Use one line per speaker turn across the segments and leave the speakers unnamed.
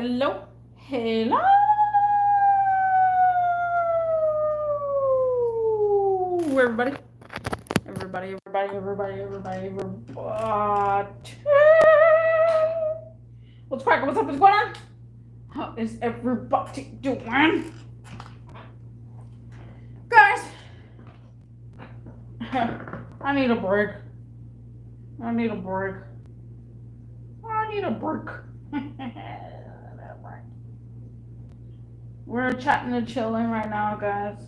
Hello, hello, everybody, everybody. What's cracking? What's up? What's going on? How is everybody doing, guys? I need a break. I need a break. We're chatting and chilling right now, guys.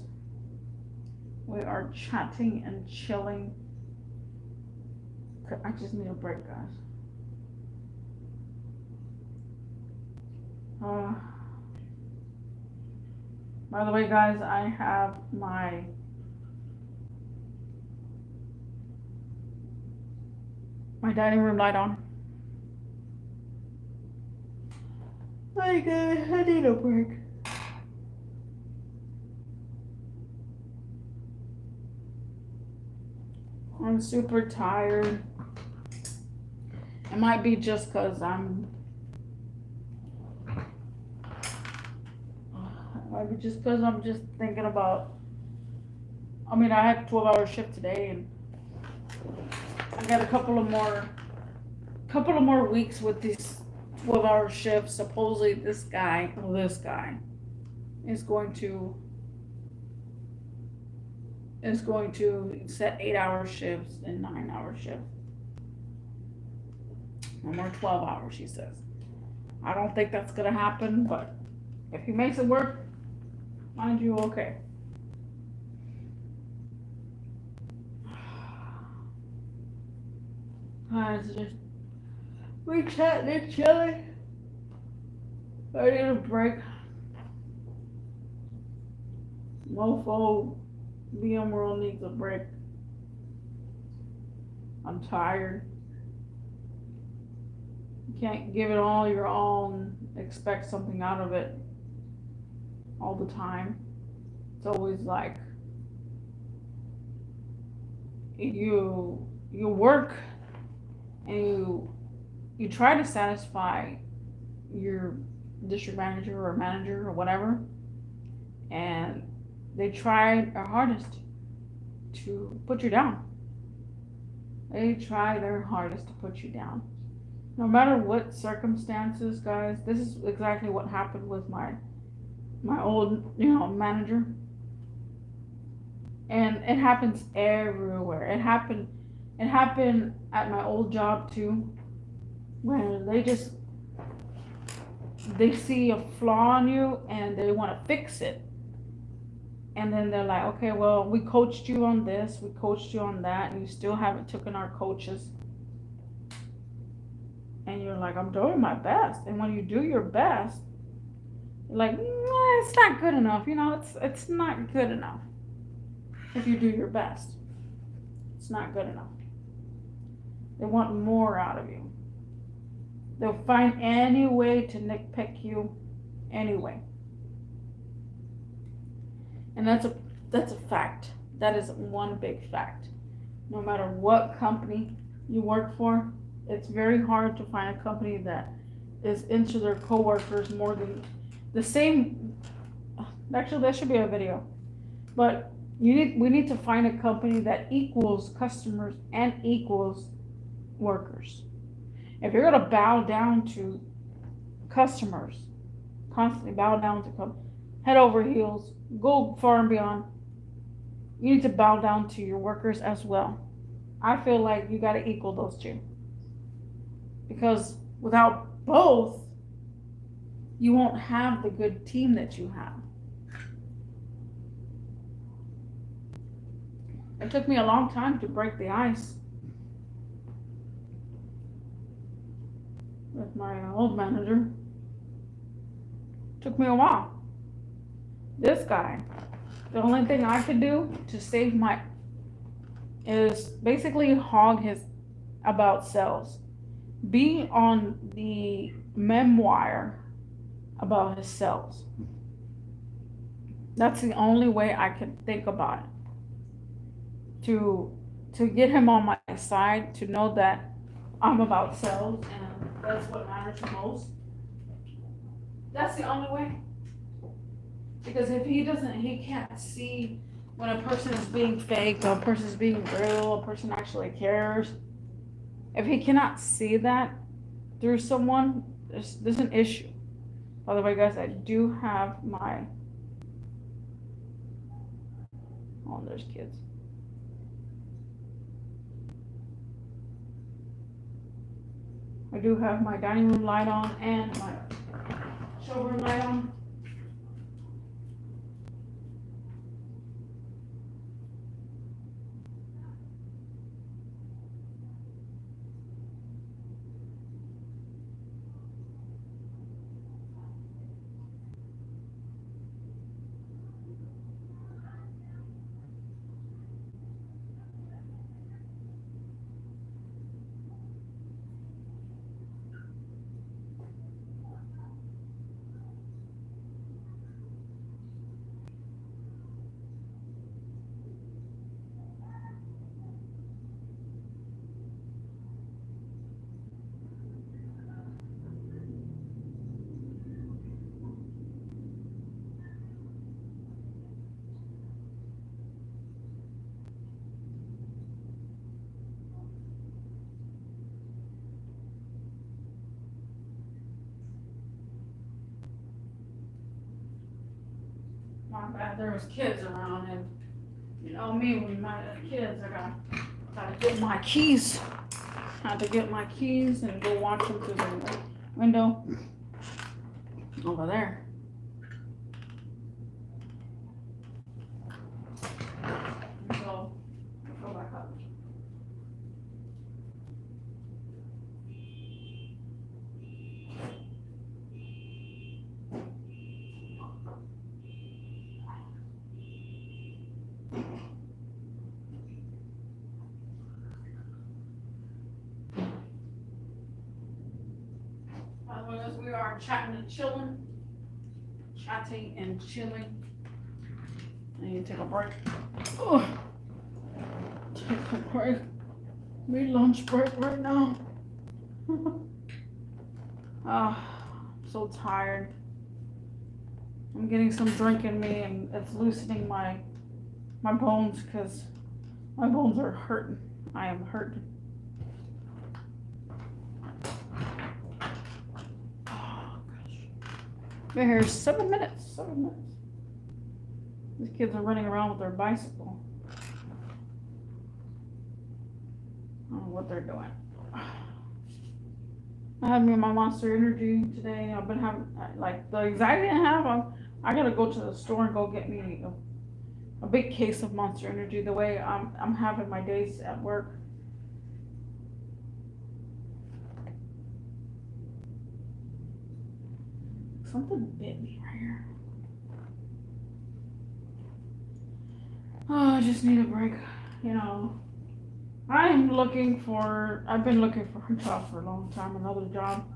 We are chatting and chilling. I just need a break, guys. By the way, guys, I have my dining room light on. Hi, guys. I need a break. I'm super tired. It might be just because I'm just thinking about. I mean, I had a 12-hour shift today, and I got a couple of more weeks with these 12-hour shifts. Supposedly, this guy is going to set 8-hour shifts and 9-hour shifts. No more 12 hours, she says. I don't think that's gonna happen, but if he makes it work, mind you, okay. Guys, we chatting and chilling. I need a break. Mofo, BM World needs a break. I'm tired. You can't give it all your all and expect something out of it all the time. It's always like you work and you try to satisfy your district manager or manager or whatever, and they try their hardest to put you down. They try their hardest to put you down. No matter what circumstances, guys, this is exactly what happened with my old, manager. And it happens everywhere. It happened at my old job too, where they see a flaw in you and they want to fix it. And then they're like, okay, well, we coached you on this, we coached you on that, and you still haven't taken our coaches. And you're like, I'm doing my best. And when you do your best, you're like, it's not good enough. It's not good enough. If you do your best, it's not good enough. They want more out of you. They'll find any way to nitpick you anyway. And that's a fact. That is one big fact. No matter what company you work for, it's very hard to find a company that is into their coworkers more than the same. Actually, that should be a video. But we need to find a company that equals customers and equals workers. If you're gonna bow down to customers, constantly bow down to head over heels, go far and beyond, you need to bow down to your workers as well. I feel like you got to equal those two, because without both, you won't have the good team that you have. It took me a long time to break the ice with my old manager. It took me a while. This guy, the only thing I could do to save is basically hog his about sales. Be on the memoir about his sales. That's the only way I can think about it. To get him on my side, to know that I'm about sales and that's what matters most. That's the only way. Because if he doesn't, he can't see when a person is being fake, or a person is being real, a person actually cares. If he cannot see that through someone, there's an issue. By the way, guys, I do have my. Oh, there's kids. I do have my dining room light on and my showroom light on. My bad, there was kids around, and you know me, when my kids, I gotta get my keys. Had to get my keys and go watch them through the window over there. So, go back up. As we are chatting and chilling, chatting and chilling. I need to take a break. Oh, take a break. Me lunch break right now. I'm so tired. I'm getting some drink in me, and it's loosening my bones because my bones are hurting. I am hurting. Been here 7 minutes. 7 minutes. These kids are running around with their bicycle. I don't know what they're doing. I had me my Monster Energy today. I've been having like the anxiety I have. I gotta go to the store and go get me a big case of Monster Energy. The way I'm having my days at work. Something bit me right here. Oh, I just need a break. You know, I've been looking for a job for a long time, another job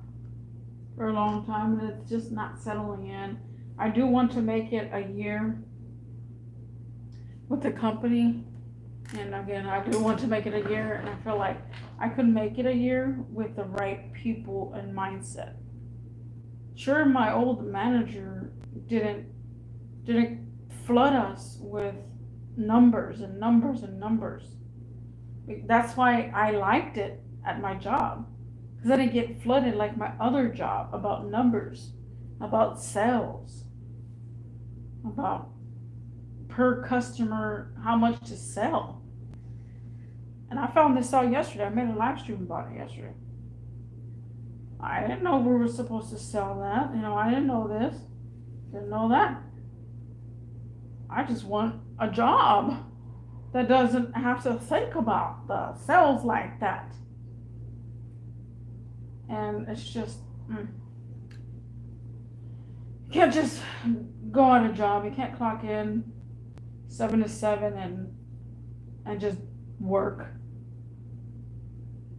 for a long time, and it's just not settling in. I do want to make it a year with the company, and again, I do want to make it a year, and I feel like I could make it a year with the right people and mindset. Sure, my old manager didn't flood us with numbers and numbers and numbers. That's why I liked it at my job, because I didn't get flooded like my other job about numbers, about sales, about per customer how much to sell. And I found this out yesterday. I made a live stream about it yesterday. I didn't know we were supposed to sell that. You know, I didn't know this. Didn't know that. I just want a job that doesn't have to think about the sales like that. And it's just, you can't just go on a job. You can't clock in 7 to 7 and just work.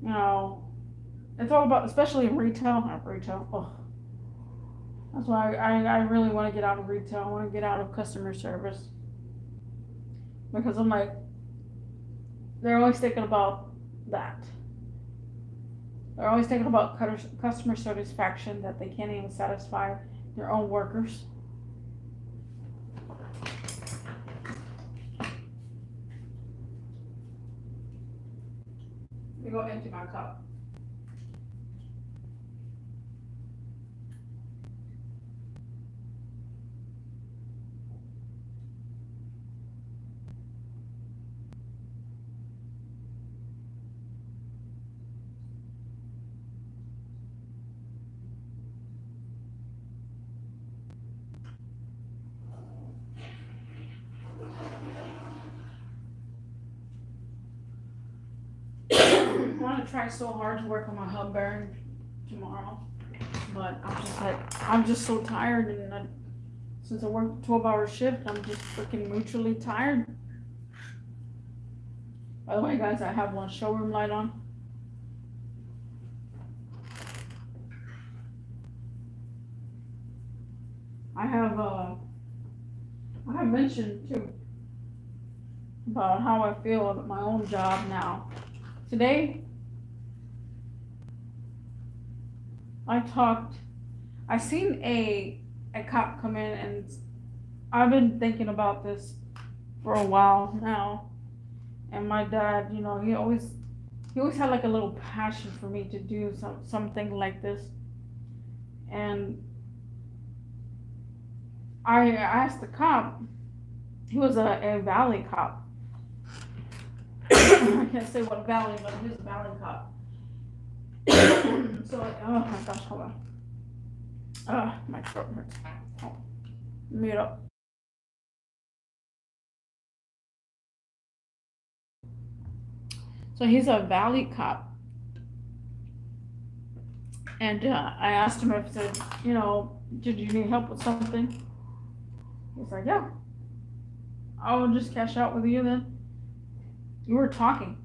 You know, it's all about, especially in retail. Oh, that's why I really want to get out of retail. I want to get out of customer service, because I'm like, they're always thinking about that. They're always thinking about customer satisfaction, that they can't even satisfy their own workers. Let me go empty my cup. I want to try so hard to work on my hub bearing tomorrow, but I'm just so tired, and since I work a 12-hour shift, I'm just freaking mutually tired. By the way, guys, I have one showroom light on. I have mentioned too about how I feel about my own job now. Today, I seen a cop come in, and I've been thinking about this for a while now. And my dad, he always had like a little passion for me to do something like this. And I asked the cop, he was a valley cop. I can't say what valley, but he was a valley cop. So, oh my gosh, hold on. My throat hurts. Oh, mute up. So he's a valley cop. And I asked him if he said, did you need help with something? He's like, yeah. I'll just cash out with you then. We were talking.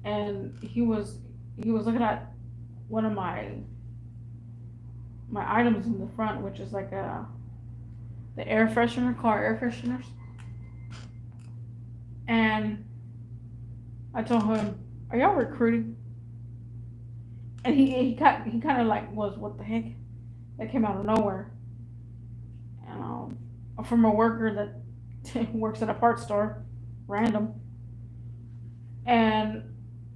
And he was looking at one of my items in the front, which is like the air freshener, car air fresheners. And I told him, are y'all recruiting? And he kind of like was, what the heck? That came out of nowhere. And from a worker that works at a parts store, random. And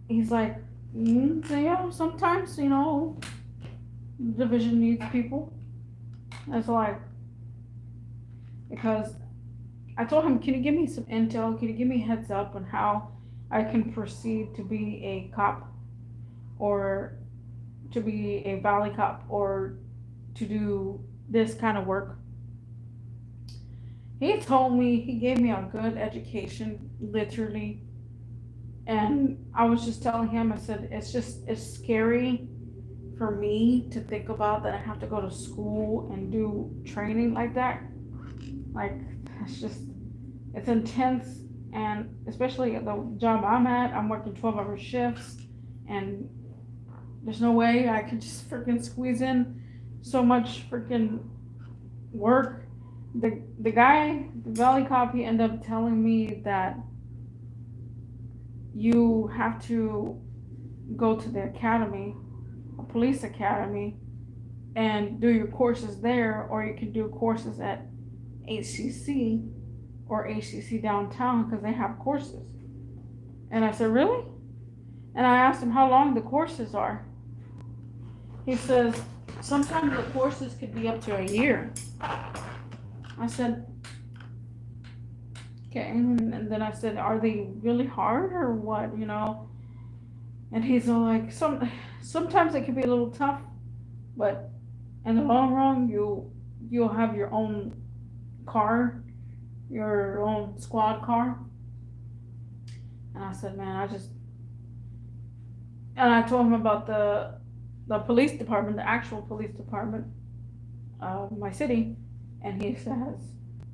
he's like, yeah, sometimes, the division needs people. And it's like, because I told him, can you give me some intel? Can you give me a heads up on how I can proceed to be a cop, or to be a valley cop, or to do this kind of work? He told me, he gave me a good education, literally. And I was just telling him, I said, it's scary for me to think about that I have to go to school and do training like that. Like, it's intense. And especially at the job I'm at, I'm working 12-hour shifts, and there's no way I could just freaking squeeze in so much freaking work. The guy, the valley cop, he ended up telling me that you have to go to the academy, a police academy, and do your courses there, or you can do courses at HCC or HCC downtown, because they have courses. And I said, really? And I asked him how long the courses are. He says, sometimes the courses could be up to a year. I said, okay. And then I said, are they really hard or what, And he's all like, sometimes it can be a little tough, but in the long run, you'll have your own car, your own squad car. And I said, man, and I told him about the police department, the actual police department of my city. And he says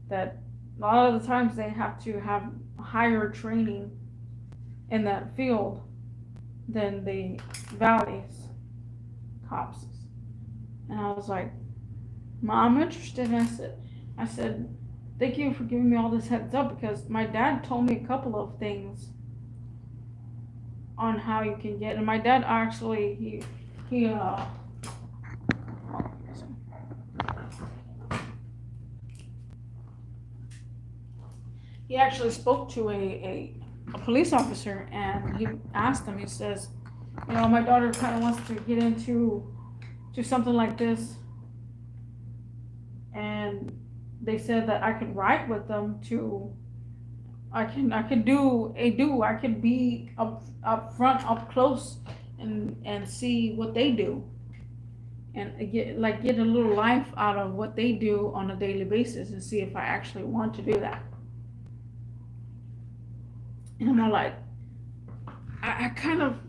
that a lot of the times they have to have higher training in that field than the valleys cops. And I was like, I'm interested. And I said, thank you for giving me all this heads up, because my dad told me a couple of things on how you can get. And my dad actually, he he actually spoke to a police officer, and he asked him, he says, my daughter kind of wants to get into to something like this, and they said that I could ride with them to, I could I could be up front, up close, and see what they do, and get a little life out of what they do on a daily basis, and see if I actually want to do that. And I'm like, I kind of,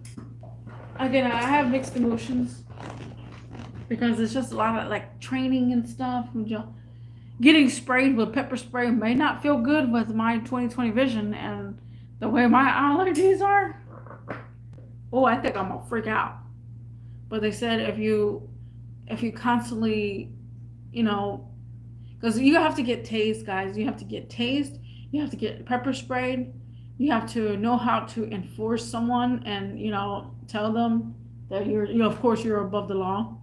again, I have mixed emotions, because it's just a lot of like training and stuff. And getting sprayed with pepper spray may not feel good with my 20/20 vision and the way my allergies are. Oh, I think I'm gonna freak out. But they said if you constantly, you know, because you have to get tased, guys. You have to get tased. You have to get pepper sprayed. You have to know how to enforce someone, and tell them that of course you're above the law.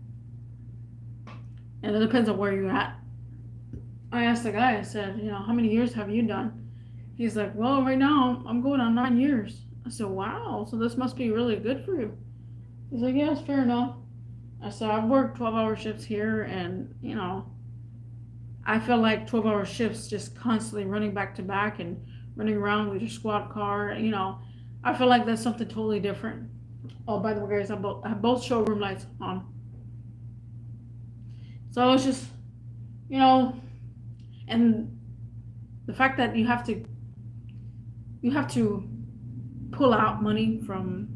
And it depends on where you're at. I asked the guy, I said, how many years have you done? He's like, well, right now I'm going on 9 years. I said, wow, so this must be really good for you. He's like, yes, fair enough. I said, I've worked 12-hour shifts here, and, I feel like 12-hour shifts just constantly running back to back and running around with your squad car. I feel like that's something totally different. Oh, by the way, guys, I have both showroom lights on. So it's just, you know, and the fact that you have to pull out money from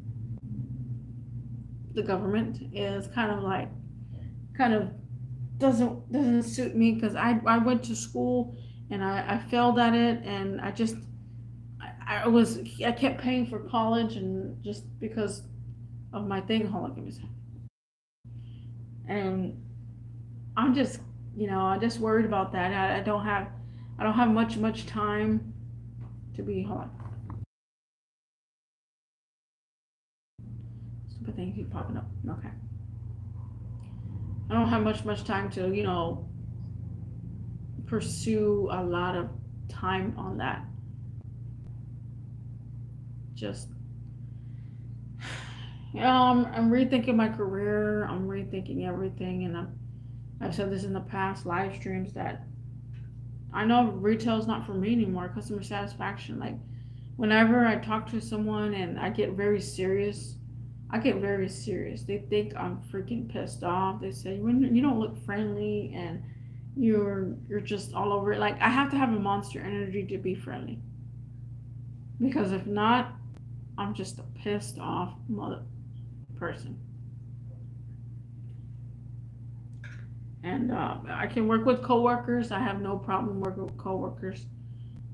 the government is kind of doesn't suit me, because I went to school and I failed at it, and I kept paying for college, and just because of my thing. Hold on, give me a second. And I'm just I'm just worried about that. I don't have much time to be. Hold on. Stupid thing keep popping up. Okay. I don't have much time to pursue a lot of time on that. Just I'm rethinking my career. I'm rethinking everything, and I've said this in the past live streams that I know retail is not for me anymore. Customer satisfaction, like whenever I talk to someone and I get very serious, They think I'm freaking pissed off. They say when you don't look friendly, and you're just all over it. Like I have to have a monster energy to be friendly, because if not, I'm just a pissed off mother person. And I can work with coworkers. I have no problem working with coworkers.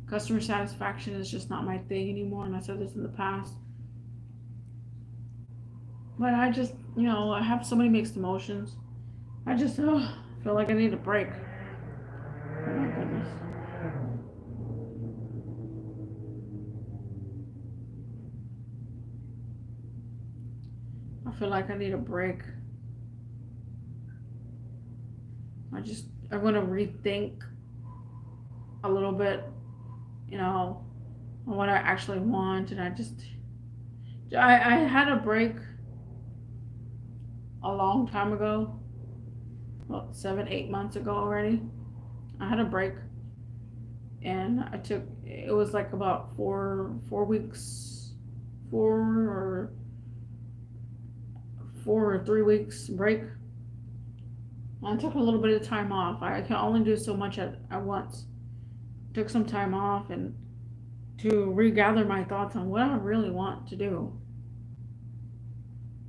Customer satisfaction is just not my thing anymore, and I said this in the past. But I just, I have so many mixed emotions. I just feel like I need a break. Oh my goodness. I feel like I need a break. I want to rethink a little bit, on what I actually want. And I had a break a long time ago, about 7, 8 months ago already. I had a break, and it was like about 4 weeks, 4 or 3 weeks break. I took a little bit of time off. I can only do so much at once. Took some time off, and to regather my thoughts on what I really want to do.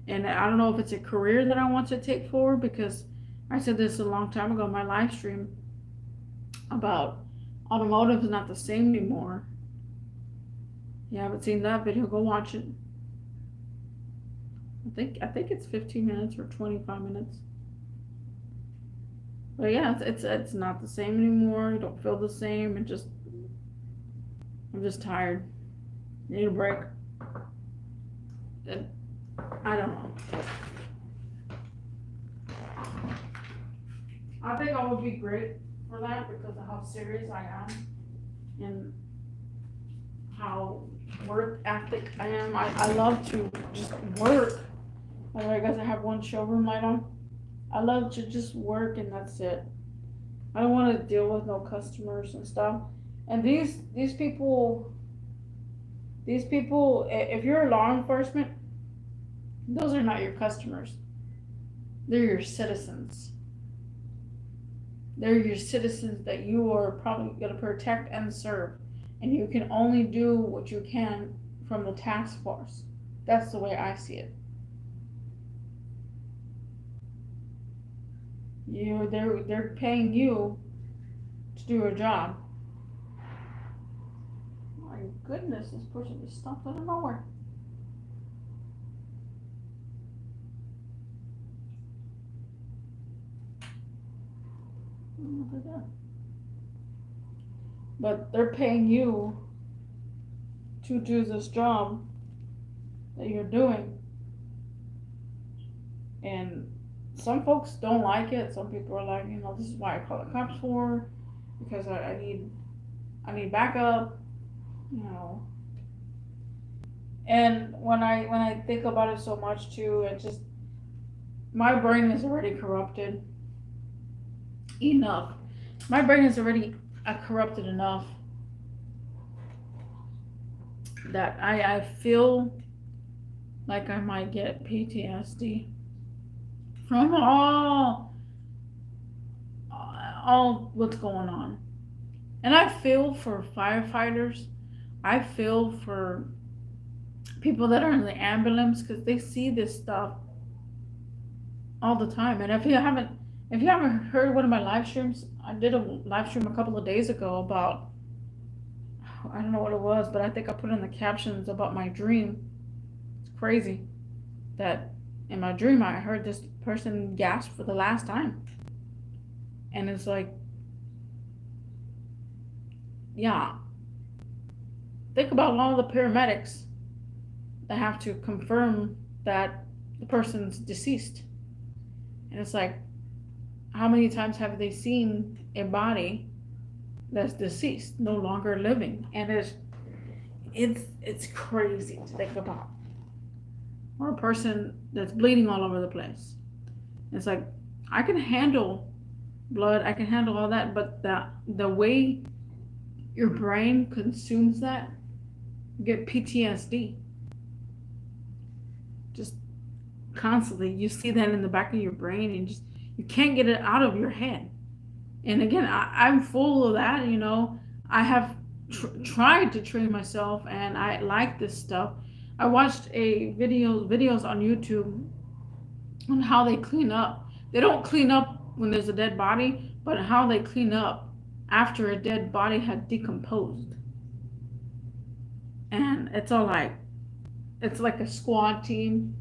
And I don't know if it's a career that I want to take forward, because I said this a long time ago in my live stream about automotive is not the same anymore. You haven't seen that video, go watch it. I think it's 15 minutes or 25 minutes. But yeah, it's not the same anymore. You don't feel the same, and I'm just tired. Need a break. And I don't know. I think I would be great for that, because of how serious I am, and how work ethic I am. I love to just work. Like I guess I have one showroom light on. I love to just work and that's it. I don't want to deal with no customers and stuff. And these people, if you're law enforcement, those are not your customers. They're your citizens. They're your citizens that you are probably going to protect and serve. And you can only do what you can from the task force. That's the way I see it. They're paying you to do a job. My goodness, this person just stopped out of nowhere. But they're paying you to do this job that you're doing. And some folks don't like it. Some people are like, this is why I call the cops for, because I need backup, you know. And when I think about it so much too, it just, my brain is already corrupted enough. My brain is already corrupted enough that I feel like I might get PTSD from all what's going on. And I feel for firefighters. I feel for people that are in the ambulance because they see this stuff all the time. And if you haven't heard one of my live streams, I did a live stream a couple of days ago about, I don't know what it was, but I think I put in the captions about my dream. It's crazy that in my dream I heard this person gasp for the last time. And it's like, yeah, think about all the paramedics that have to confirm that the person's deceased. And it's like, how many times have they seen a body that's deceased, no longer living? And it's crazy to think about. Or a person that's bleeding all over the place. It's like, I can handle blood, I can handle all that, but the way your brain consumes that, you get PTSD. Just constantly, you see that in the back of your brain, and you can't get it out of your head. And again, I'm full of that. I have tried to train myself, and I like this stuff. I watched videos on YouTube on how they clean up. They don't clean up when there's a dead body, but how they clean up after a dead body had decomposed. And it's like a squad team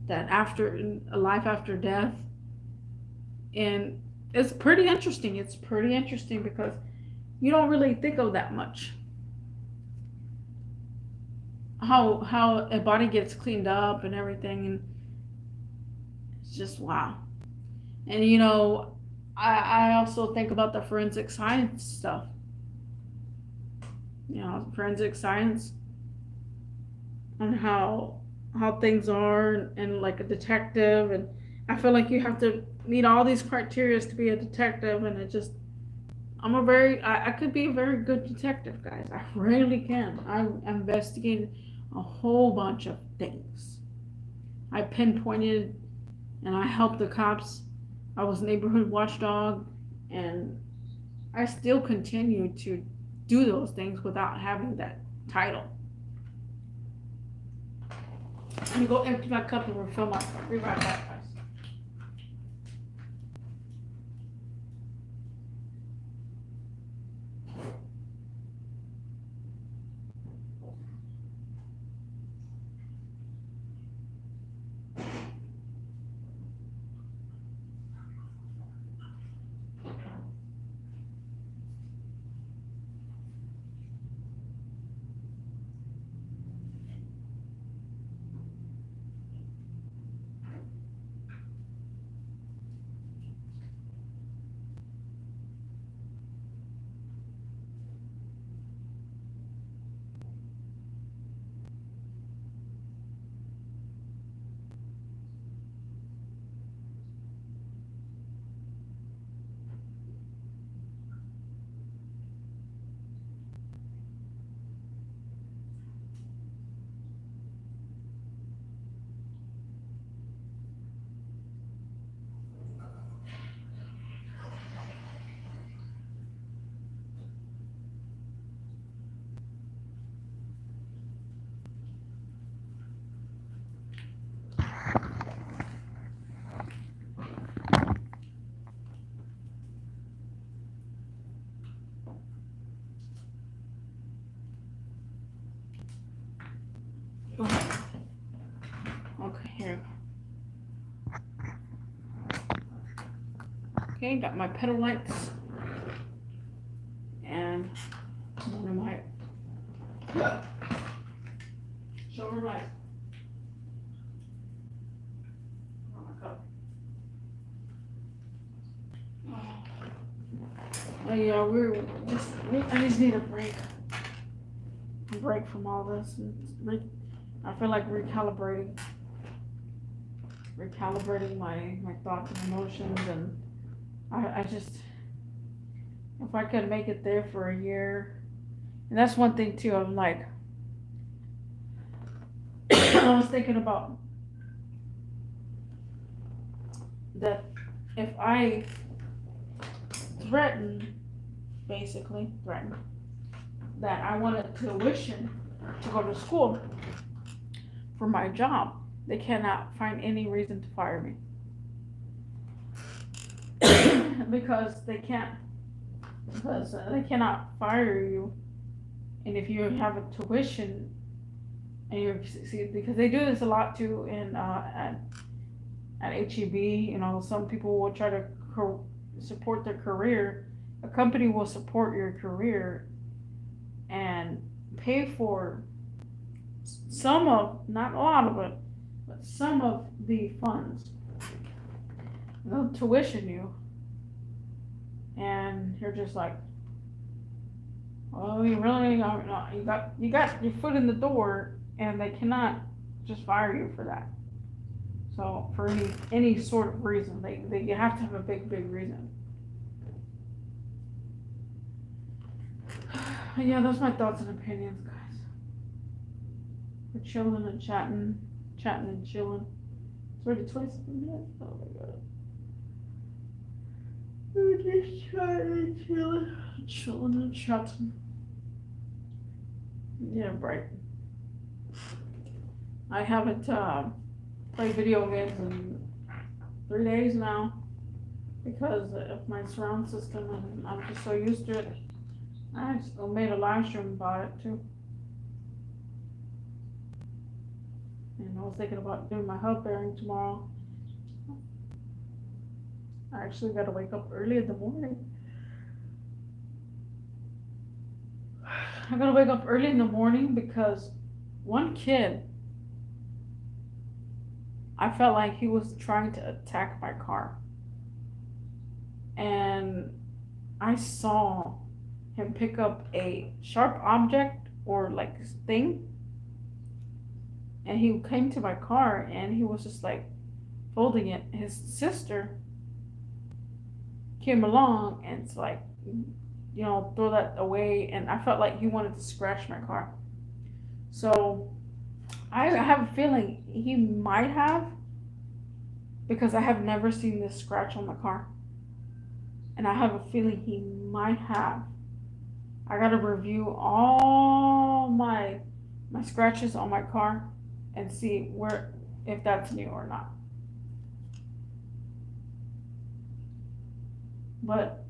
that after a life after death. And it's pretty interesting. It's pretty interesting because you don't really think of that much. How a body gets cleaned up and everything, and it's just wow. And I also think about the forensic science stuff. Forensic science and how things are, and like a detective, and I feel like you have to meet all these criteria to be a detective, and I could be a very good detective, guys. I really can. I investigated a whole bunch of things. I pinpointed and I helped the cops. I was neighborhood watchdog, and I still continue to do those things without having that title. Let me go empty my cup and refill my cup. Be right back, guys. Go ahead. Okay, here. Okay, got my pedal lights and one of my shoulder light. Oh my God. Oh yeah, I just need a break from all this. I feel like recalibrating my thoughts and emotions, and I just, if I could make it there for a year, and that's one thing too. I'm like, I was thinking about that if I basically threaten that I wanted tuition to go to school for my job, they cannot find any reason to fire me. because they cannot fire you. And if you have a tuition and you're, see, because they do this a lot too at HEB, you know, some people will try to support their career. A company will support your career and pay for some of, not a lot of it, but some of the funds. They'll tuition you, and you're just like, oh, you really, no, you got your foot in the door, and they cannot just fire you for that. So for any sort of reason, you have to have a big reason. Yeah, those are my thoughts and opinions, guys. We're chilling and chatting and chilling. It's already 27 minutes. Oh my God. We're just chatting and chilling and chatting. Yeah, right. I haven't played video games in 3 days now because of my surround system, and I'm just so used to it. I made a live stream about it too. And I was thinking about doing my hub bearing tomorrow. I actually gotta wake up early in the morning. I gotta wake up early in the morning because one kid, I felt like he was trying to attack my car. And I saw him pick up a sharp object or like thing, and he came to my car and he was just like folding it. His sister came along and it's like, you know, throw that away, and I felt like he wanted to scratch my car. So I have a feeling he might have, because I have never seen this scratch on my car, and I have a feeling he might have. I gotta review all my scratches on my car and see if that's new or not. But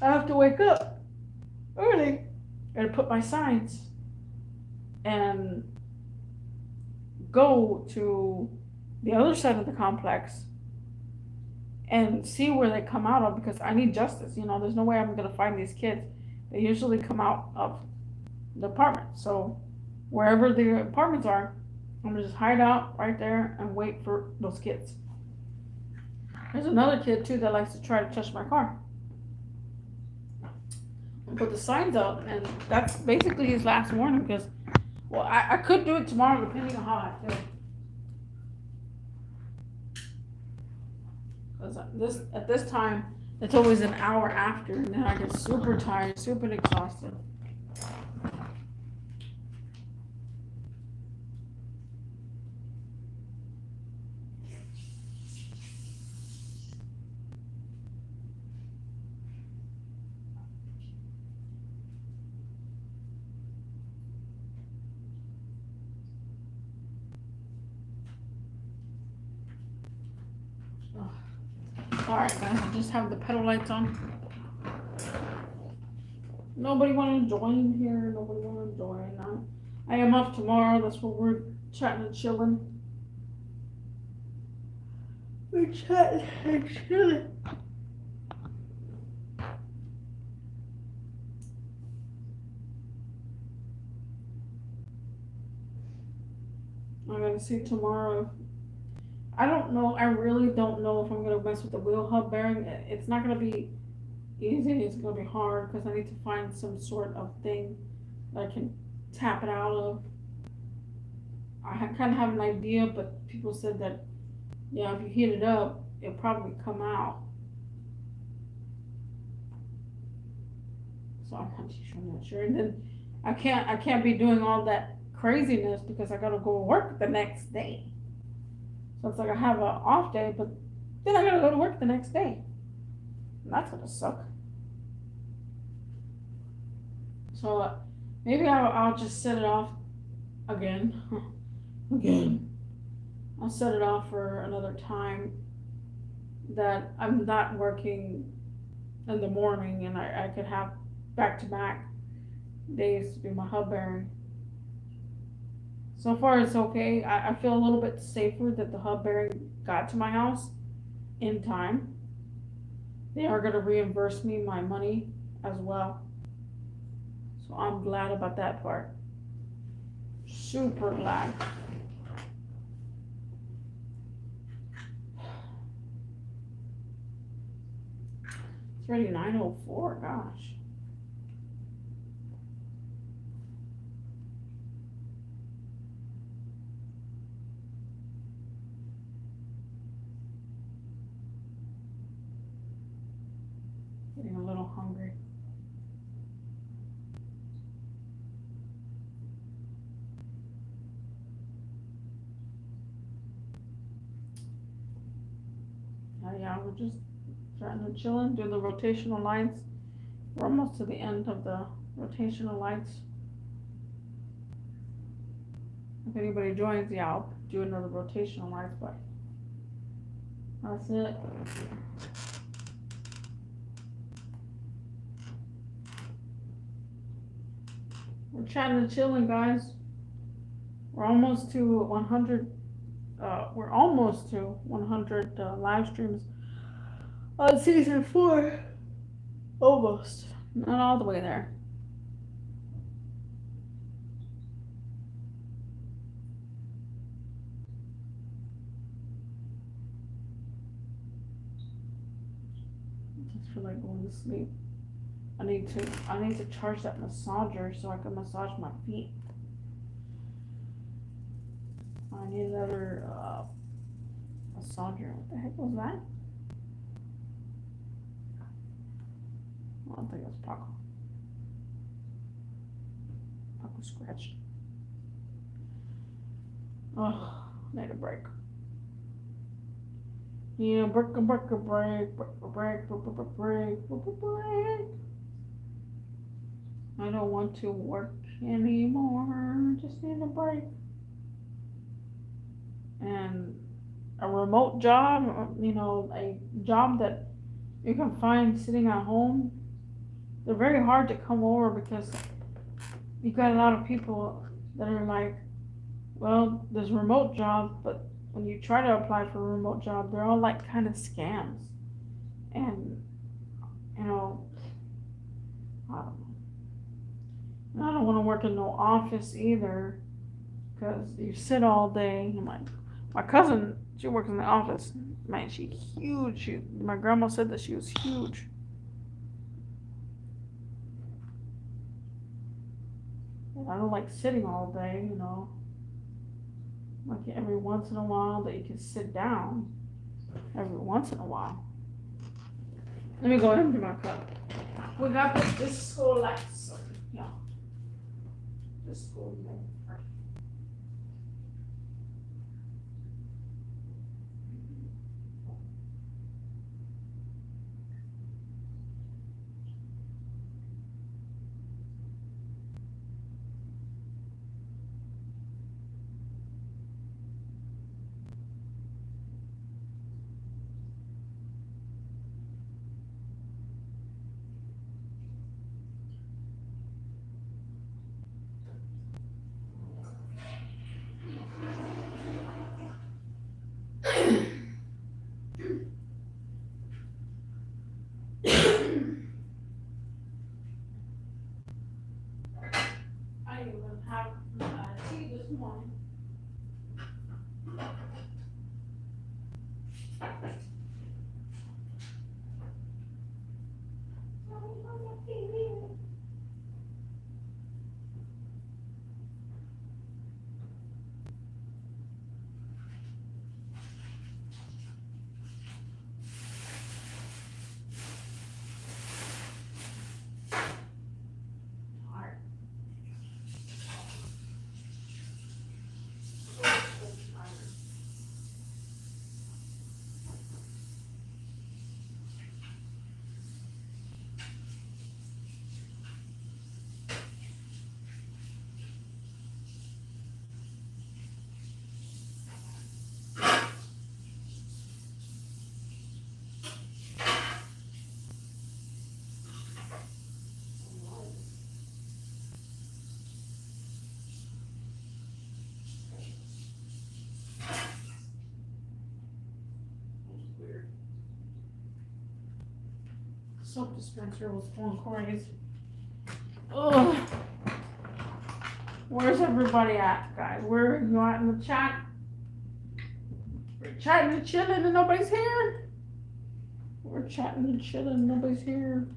I have to wake up early and put my signs and go to the other side of the complex and see where they come out of, because I need justice. You know, there's no way I'm gonna find these kids. They usually come out of the apartment. So wherever the apartments are, I'm gonna just hide out right there and wait for those kids. There's another kid too that likes to try to touch my car. And put the signs up, and that's basically his last warning, because, well, I could do it tomorrow depending on how I feel. Because at this time, it's always an hour after, and then I get super tired, super exhausted. Alright guys, I just have the pedal lights on. Nobody want to join here. Nobody want to join. I am off tomorrow. That's what we're chatting and chilling. We're chatting and chilling. I gotta see tomorrow. I don't know. I really don't know if I'm gonna mess with the wheel hub bearing. It's not gonna be easy. It's gonna be hard because I need to find some sort of thing that I can tap it out of. I kind of have an idea, but people said that yeah, if you heat it up, it'll probably come out. So I'm not sure. And then I can't be doing all that craziness because I gotta go to work the next day. So it's like I have an off day, but then I gotta go to work the next day. And that's gonna suck. So maybe I'll just set it off again. Again. I'll set it off for another time that I'm not working in the morning and I could have back to back days to do my hub bearing. So far it's okay. I feel a little bit safer that the hub bearing got to my house in time. They are gonna reimburse me my money as well. So I'm glad about that part. Super glad. It's already 9:04, gosh. Getting a little hungry. Yeah, we're just trying to chilling, do the rotational lights. We're almost to the end of the rotational lights. If anybody joins, yeah, I'll do another rotational lights, but that's it. We're chatting and chilling, guys. We're almost to 100. We're almost to 100 live streams on season 4. Almost. Not all the way there. I just feel like going to sleep. I need to charge that massager so I can massage my feet. I need another massager. What the heck was that? I don't think it was Paco. Paco scratched. Oh, need a break. Yeah, break. I don't want to work anymore. Just need a break. And a remote job, a job that you can find sitting at home, they're very hard to come over because you got a lot of people that are like, well, there's remote jobs, but when you try to apply for a remote job, they're all like kind of scams. And, I don't know. I don't want to work in no office either because you sit all day. My cousin, she works in the office. Man, she's huge. My grandma said that she was huge. And I don't like sitting all day, Like every once in a while that you can sit down. Every once in a while. Let me go empty my cup. We got this school lights. Yeah. This school light. soap dispenser was going crazy. Ugh. Where's everybody at, guys? Where are you at in the chat? We're chatting and chilling and nobody's here. We're chatting and chilling and nobody's here.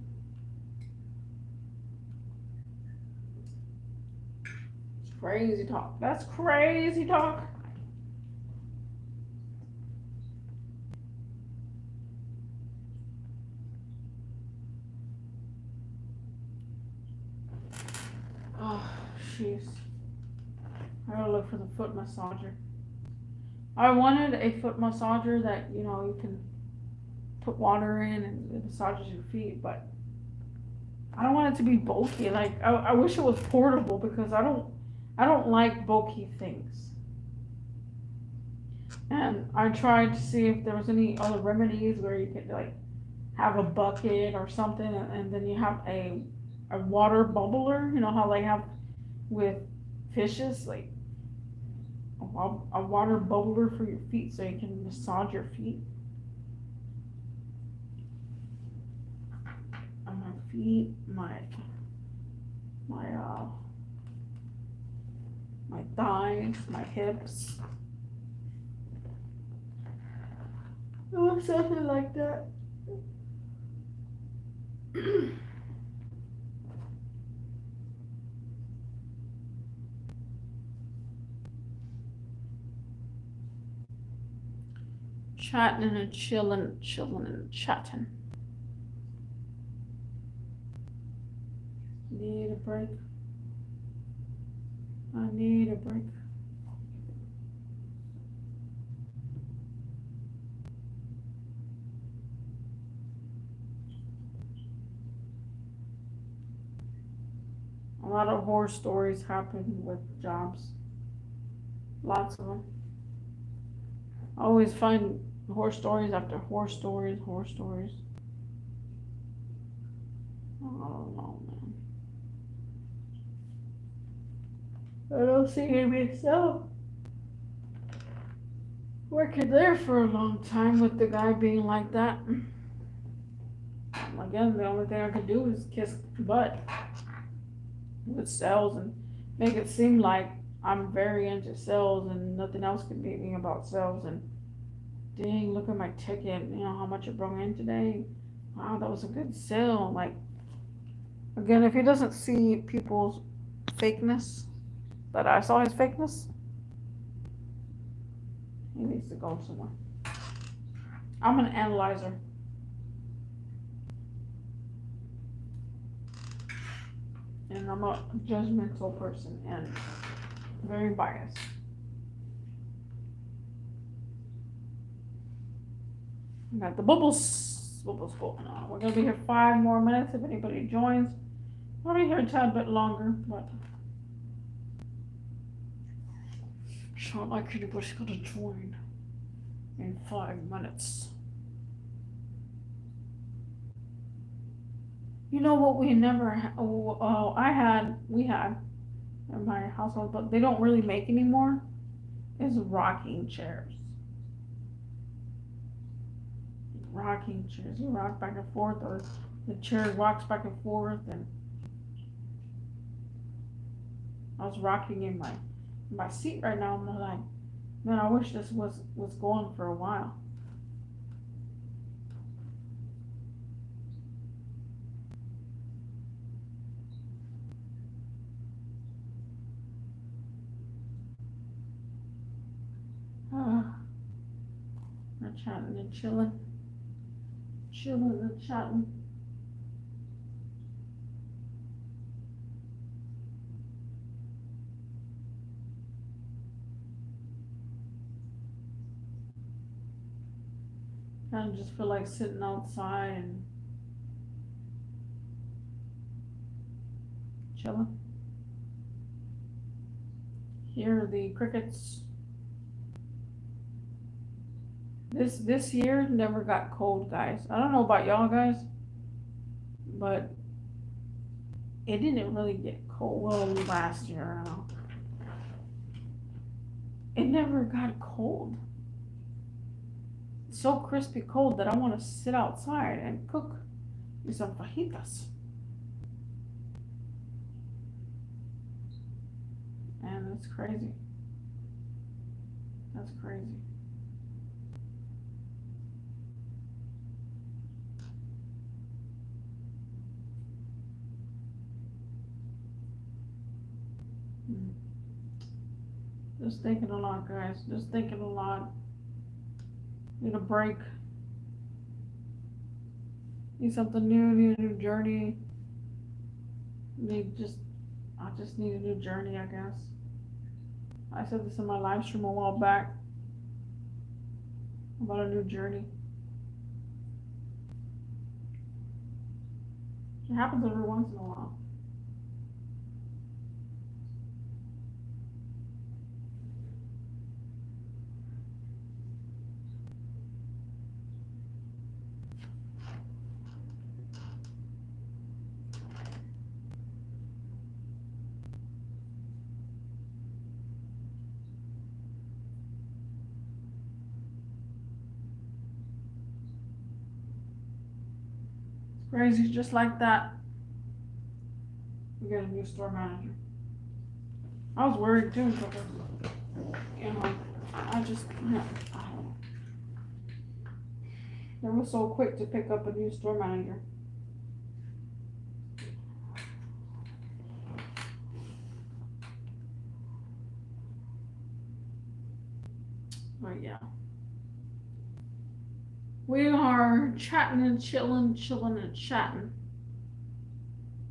It's crazy talk. That's crazy talk. Oh, jeez. I gotta look for the foot massager. I wanted a foot massager that, you know, you can put water in and it massages your feet, but I don't want it to be bulky. Like I wish it was portable because I don't like bulky things. And I tried to see if there was any other remedies where you could like have a bucket or something, and then you have a water bubbler. You know how they have with fishes, like a water bubbler for your feet, so you can massage your feet. On my feet, my thighs, my hips. Oh, something like that. Chatting and chilling and chatting. Need a break. I need a break. A lot of horror stories happen with jobs. Lots of them. I always find horror stories after horror stories. I don't know, man. I don't see myself working there for a long time with the guy being like that. Again, the only thing I could do is kiss butt with sales and make it seem like I'm very into sales and nothing else can beat me about sales. And dang, look at my ticket, you know how much it brought in today. Wow, that was a good sale. Like, again, if he doesn't see people's fakeness, that I saw his fakeness, he needs to go somewhere. I'm an analyzer. And I'm a judgmental person and very biased. I got the bubbles going on. We're gonna be here 5 more minutes if anybody joins. I'll be here a tad bit longer, but it's not like anybody's gonna join in 5 minutes. You know what we never we had in my household, but they don't really make anymore, is rocking chairs. Rocking chairs. You rock back and forth, or the chair rocks back and forth, and I was rocking in my seat right now. I'm like, man, I wish this was going for a while. We're chatting and chilling and chatting. Kind of just feel like sitting outside and chilling. Hear the crickets. This year never got cold, guys. I don't know about y'all guys, but it didn't really get cold. Well, last year, I don't know. It never got cold. It's so crispy cold that I want to sit outside and cook Y some fajitas. And it's crazy. That's crazy. Just thinking a lot, guys. Just thinking a lot. Need a break. Need something new. Need a new journey. I just need a new journey, I guess. I said this in my live stream a while back about a new journey. It happens every once in a while. Crazy, just like that. We got a new store manager. I was worried too because, you know, I don't know. They were so quick to pick up a new store manager. But yeah. We are chatting and chilling and chatting.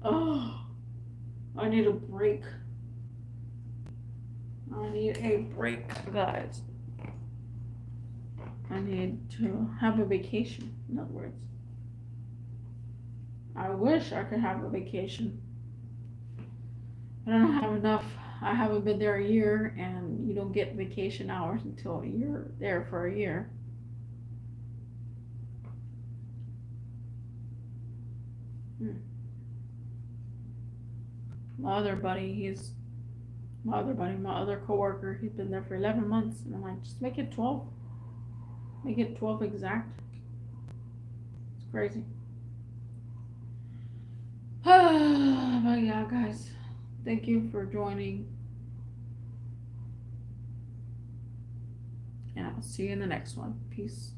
Oh, I need a break. I need a break, guys. I need to have a vacation, in other words. I wish I could have a vacation. I don't have enough. I haven't been there a year, and you don't get vacation hours until you're there for a year. My other coworker, he's been there for 11 months, and I'm like, just make it 12. Make it 12 exact. It's crazy. But yeah, guys, thank you for joining, and I'll see you in the next one. Peace.